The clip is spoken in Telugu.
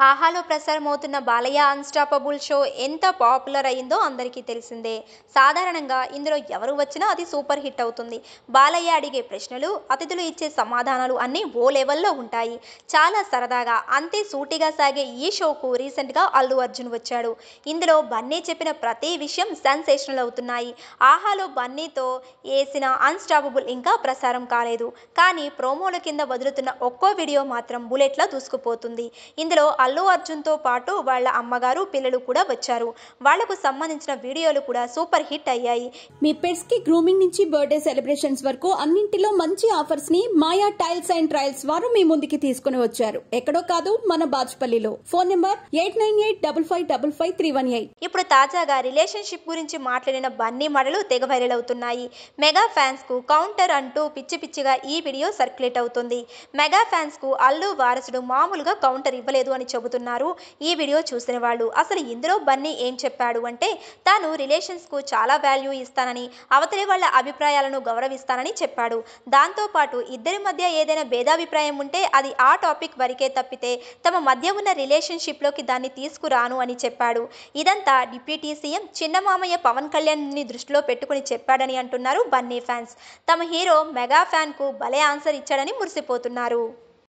ఆహాలో ప్రసారమవుతున్న బాలయ్య అన్‌స్టాపబుల్ షో ఎంత పాపులర్ అయిందో అందరికీ తెలిసిందే. సాధారణంగా ఇందులో ఎవరు వచ్చినా అది సూపర్ హిట్ అవుతుంది. బాలయ్య అడిగే ప్రశ్నలు, అతిథులు ఇచ్చే సమాధానాలు అన్నీ ఓ లెవెల్‌లో ఉంటాయి. చాలా సరదాగా, అంతే సూటిగా సాగే ఈ షోకు రీసెంట్‌గా అల్లు అర్జున్ వచ్చాడు. ఇందులో బన్నీ చెప్పిన ప్రతి విషయం సెన్సేషనల్ అవుతున్నాయి. ఆహాలో బన్నీతో ఏసిన అన్‌స్టాపబుల్ ఇంకా ప్రసారం కాలేదు. కానీ ప్రోమోల కింద వదులుతున్న ఒక్కో వీడియో మాత్రం బుల్లెట్‌లా దూసుకుపోతుంది. ఇందులో అల్లు అర్జున్‌తో పాటు వాళ్ళ అమ్మగారు, పిల్లలు కూడా వచ్చారు. వాళ్లకు సంబంధించిన వీడియోలు కూడా సూపర్ హిట్ అయ్యాయి. మీ పెట్స్ కి గ్రూమింగ్ నుంచి బర్త్డే సెలబ్రేషన్స్ వరకు అన్నింటిలో మంచి ఆఫర్స్ ని మాయా టైల్స్ అండ్ ట్రయల్స్ వారు మీ ముందుకి తీసుకుని వచ్చారు. ఎక్కడో కాదు, మన బాజ్పల్లిలో. Phone number 8985555318. ఇప్పుడు తాజాగా రిలేషన్షిప్ గురించి మాట్లాడిన బన్నీ మాటలు తెగ వైరల్ అవుతున్నాయి. మెగా ఫ్యాన్స్ కు కౌంటర్ అంటూ పిచ్చి పిచ్చిగా ఈ వీడియో సర్క్యులేట్ అవుతుంది. మెగా ఫ్యాన్స్ కు అల్లు వారసుడు మామూలుగా కౌంటర్ ఇవ్వలేదు అని చెబుతున్నారు ఈ వీడియో చూసిన వాళ్ళు. అసలు ఇందులో బన్నీ ఏం చెప్పాడు అంటే, తాను రిలేషన్స్ కు చాలా వాల్యూ ఇస్తానని, అవతలి వాళ్ళ అభిప్రాయాలను గౌరవిస్తానని చెప్పాడు. దాంతో పాటు ఇద్దరి మధ్య ఏదైనా భేదాభిప్రాయం ఉంటే అది ఆ టాపిక్ వరకే తప్పితే తమ మధ్య ఉన్న రిలేషన్షిప్ లోకి దాన్ని తీసుకురాను అని చెప్పాడు. ఇదంతా డిప్యూటీ సీఎం చిన్న మామయ్య పవన్ కళ్యాణ్ ని దృష్టిలో పెట్టుకుని చెప్పాడని అంటున్నారు బన్నీ ఫ్యాన్స్. తమ హీరో మెగా ఫ్యాన్ కు భలే ఆన్సర్ ఇచ్చాడని మురిసిపోతున్నారు.